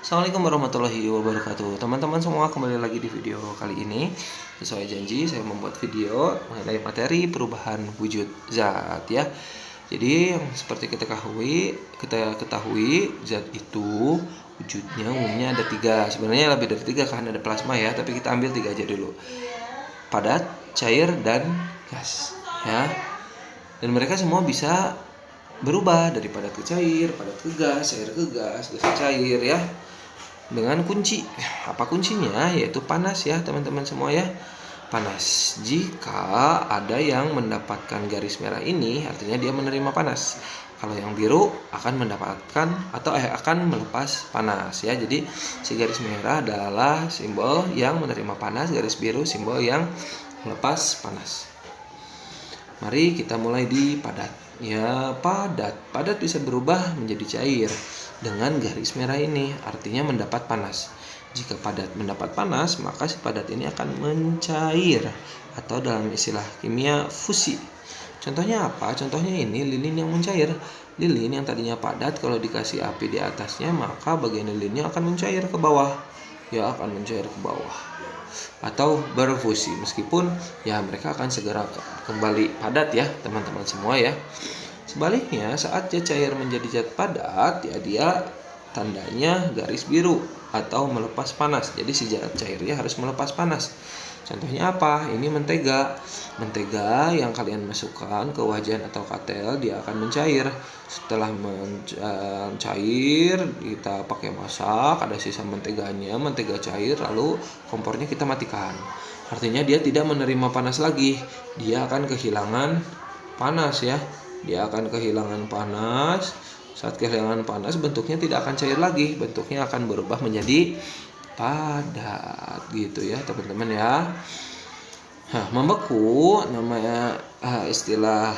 Assalamualaikum warahmatullahi wabarakatuh. Teman-teman semua, kembali lagi di video kali ini. Sesuai janji, saya membuat video mengenai materi perubahan wujud zat ya. Jadi yang seperti kita ketahui zat itu wujudnya umumnya ada 3. Sebenarnya lebih dari 3 karena ada plasma ya, tapi kita ambil 3 aja dulu. Padat, cair, dan gas ya. Dan mereka semua bisa berubah dari padat ke cair ke gas, cair ke gas ke cair ya. Dengan kunci. Apa kuncinya? Yaitu panas ya teman-teman semua ya. Panas. Jika ada yang mendapatkan garis merah ini, artinya dia menerima panas. Kalau yang biru akan mendapatkan atau akan melepas panas ya. Jadi si garis merah adalah simbol yang menerima panas, garis biru simbol yang melepas panas. Mari kita mulai di padat. Ya, padat bisa berubah menjadi cair dengan garis merah ini, artinya mendapat panas. Jika padat mendapat panas, maka si padat ini akan mencair atau dalam istilah kimia fusi. Contohnya apa? Contohnya ini lilin yang mencair. Lilin yang tadinya padat, kalau dikasih api di atasnya, maka bagian lilinnya akan mencair ke bawah. Ya, akan mencair ke bawah atau berfusi, meskipun ya mereka akan segera kembali padat ya teman-teman semua ya. Sebaliknya, saat zat cair menjadi zat padat ya, dia tandanya garis biru atau melepas panas. Jadi si zat cairnya harus melepas panas. Contohnya apa? Ini mentega. Mentega yang kalian masukkan ke wajan atau katel, dia akan mencair. Setelah mencair, kita pakai masak, ada sisa menteganya, mentega cair, lalu kompornya kita matikan. Artinya dia tidak menerima panas lagi. Dia akan kehilangan panas ya. Dia akan kehilangan panas. Saat kehilangan panas, bentuknya tidak akan cair lagi. Bentuknya akan berubah menjadi padat gitu ya teman-teman ya. Membeku namanya istilah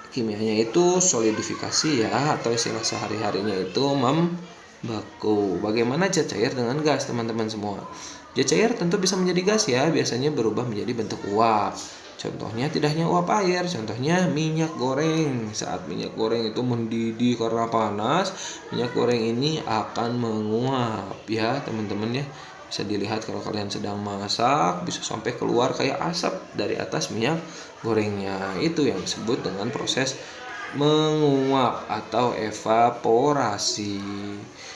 kimianya itu solidifikasi ya, atau istilah sehari-harinya itu membeku. Bagaimana zat cair dengan gas teman-teman semua? Zat cair tentu bisa menjadi gas ya, biasanya berubah menjadi bentuk uap. Contohnya tidak hanya uap air, contohnya minyak goreng. Saat minyak goreng itu mendidih karena panas, minyak goreng ini akan menguap ya teman-teman ya. Bisa dilihat kalau kalian sedang masak, bisa sampai keluar kayak asap dari atas minyak gorengnya. Itu yang disebut dengan proses menguap atau evaporasi.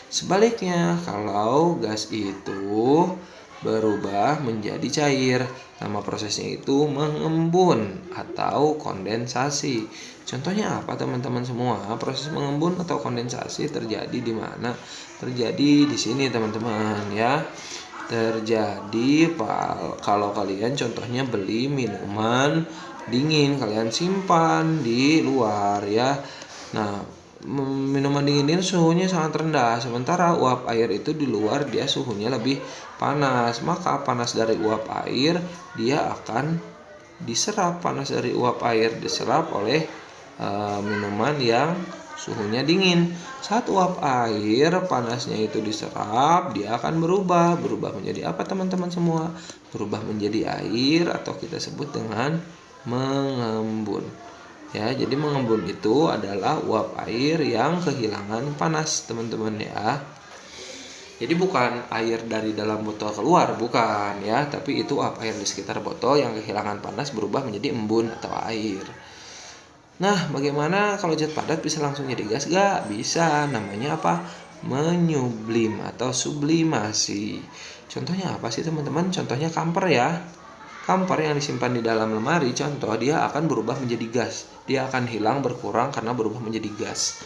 Sebaliknya, kalau gas itu berubah menjadi cair, nama prosesnya itu mengembun atau kondensasi. Contohnya apa teman-teman semua? Proses mengembun atau kondensasi terjadi di mana? Terjadi di sini teman-teman ya. Terjadi kalau kalian contohnya beli minuman dingin, kalian simpan di luar ya. Nah, minuman dingin ini suhunya sangat rendah, sementara uap air itu di luar dia suhunya lebih panas. Maka panas dari uap air dia akan diserap, panas dari uap air diserap oleh minuman yang suhunya dingin. Saat uap air panasnya itu diserap, dia akan berubah menjadi apa teman-teman semua? Berubah menjadi air atau kita sebut dengan mengembun. Ya, jadi mengembun itu adalah uap air yang kehilangan panas, teman-teman ya. Jadi bukan air dari dalam botol keluar, bukan ya, tapi itu uap air di sekitar botol yang kehilangan panas berubah menjadi embun atau air. Nah, bagaimana kalau zat padat bisa langsung jadi gas? Gak bisa, namanya apa? Menyublim atau sublimasi. Contohnya apa sih teman-teman? Contohnya kamper ya. Kamper yang disimpan di dalam lemari, contoh dia akan berubah menjadi gas. Dia akan hilang berkurang karena berubah menjadi gas.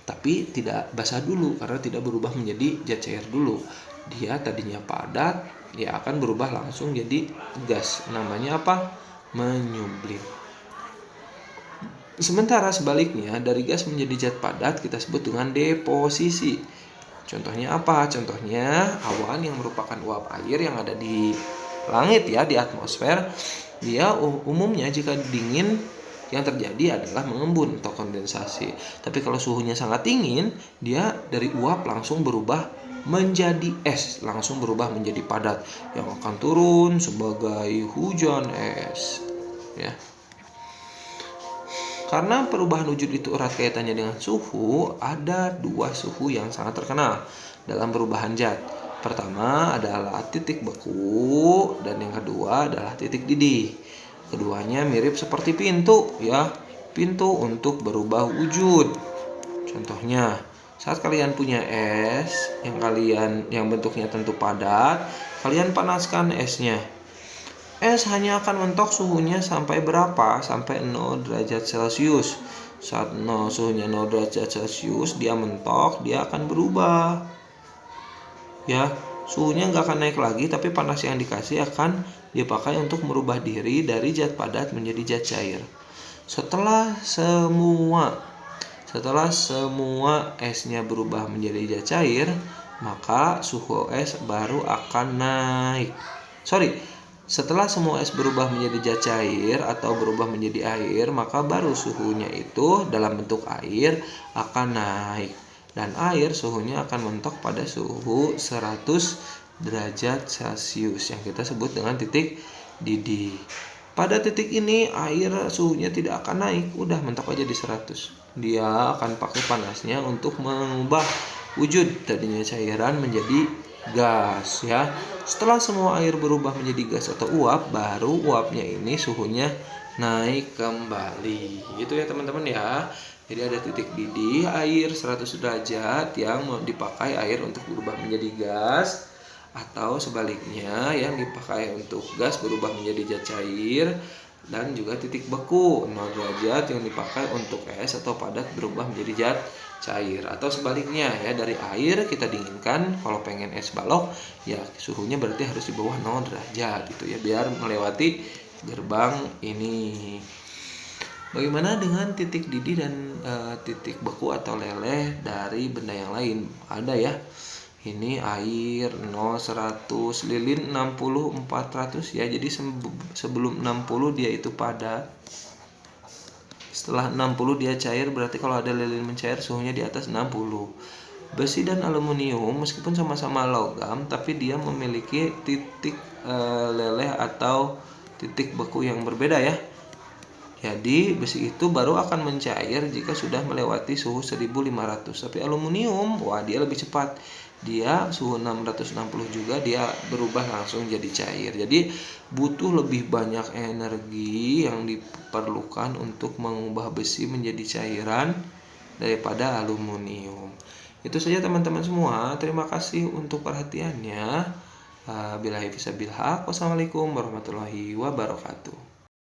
Tapi tidak basah dulu karena tidak berubah menjadi zat cair dulu. Dia tadinya padat, dia akan berubah langsung jadi gas. Namanya apa? Menyublim. Sementara sebaliknya, dari gas menjadi zat padat kita sebut dengan deposisi. Contohnya apa? Contohnya awan yang merupakan uap air yang ada di langit ya, di atmosfer. Dia umumnya jika dingin, yang terjadi adalah mengembun atau kondensasi. Tapi kalau suhunya sangat dingin, dia dari uap langsung berubah menjadi es, langsung berubah menjadi padat yang akan turun sebagai hujan es ya. Karena perubahan wujud itu erat kaitannya dengan suhu, ada dua suhu yang sangat terkenal dalam perubahan zat. Pertama adalah titik beku dan yang kedua adalah titik didih. Keduanya mirip seperti pintu ya, pintu untuk berubah wujud. Contohnya, saat kalian punya es yang bentuknya tentu padat, kalian panaskan esnya. Es hanya akan mentok suhunya sampai berapa? Sampai 0 derajat Celcius. Saat suhunya 0 derajat Celcius, dia mentok, dia akan berubah. Ya, suhunya nggak akan naik lagi, tapi panas yang dikasih akan dipakai untuk merubah diri dari zat padat menjadi zat cair. Setelah semua esnya berubah menjadi zat cair, maka suhu es baru akan naik. Setelah semua es berubah menjadi zat cair atau berubah menjadi air, maka baru suhunya itu dalam bentuk air akan naik. Dan air suhunya akan mentok pada suhu 100 derajat Celcius yang kita sebut dengan titik didih. Pada titik ini air suhunya tidak akan naik, udah mentok aja di 100. Dia akan pakai panasnya untuk mengubah wujud tadinya cairan menjadi gas ya. Setelah semua air berubah menjadi gas atau uap, baru uapnya ini suhunya naik kembali. Gitu ya teman-teman ya. Jadi ada titik didih air 100 derajat yang dipakai air untuk berubah menjadi gas, atau sebaliknya yang dipakai untuk gas berubah menjadi zat cair, dan juga titik beku 0 derajat yang dipakai untuk es atau padat berubah menjadi zat cair, atau sebaliknya ya, dari air kita dinginkan, kalau pengen es balok ya suhunya berarti harus di bawah 0 derajat gitu ya, biar melewati gerbang ini. Bagaimana dengan titik didih dan titik beku atau leleh dari benda yang lain? Ada ya. Ini air 0, 100, lilin 60, 400 ya. Jadi sebelum 60 dia itu padat. Setelah 60 dia cair, berarti kalau ada lilin mencair suhunya di atas 60. Besi dan aluminium meskipun sama-sama logam, tapi dia memiliki titik leleh atau titik beku yang berbeda ya. Jadi besi itu baru akan mencair jika sudah melewati suhu 1500. Tapi aluminium, wah dia lebih cepat. Dia suhu 660 juga dia berubah langsung jadi cair. Jadi butuh lebih banyak energi yang diperlukan untuk mengubah besi menjadi cairan daripada aluminium. Itu saja teman-teman semua. Terima kasih untuk perhatiannya. Billahi fisabilillah. Wassalamualaikum warahmatullahi wabarakatuh.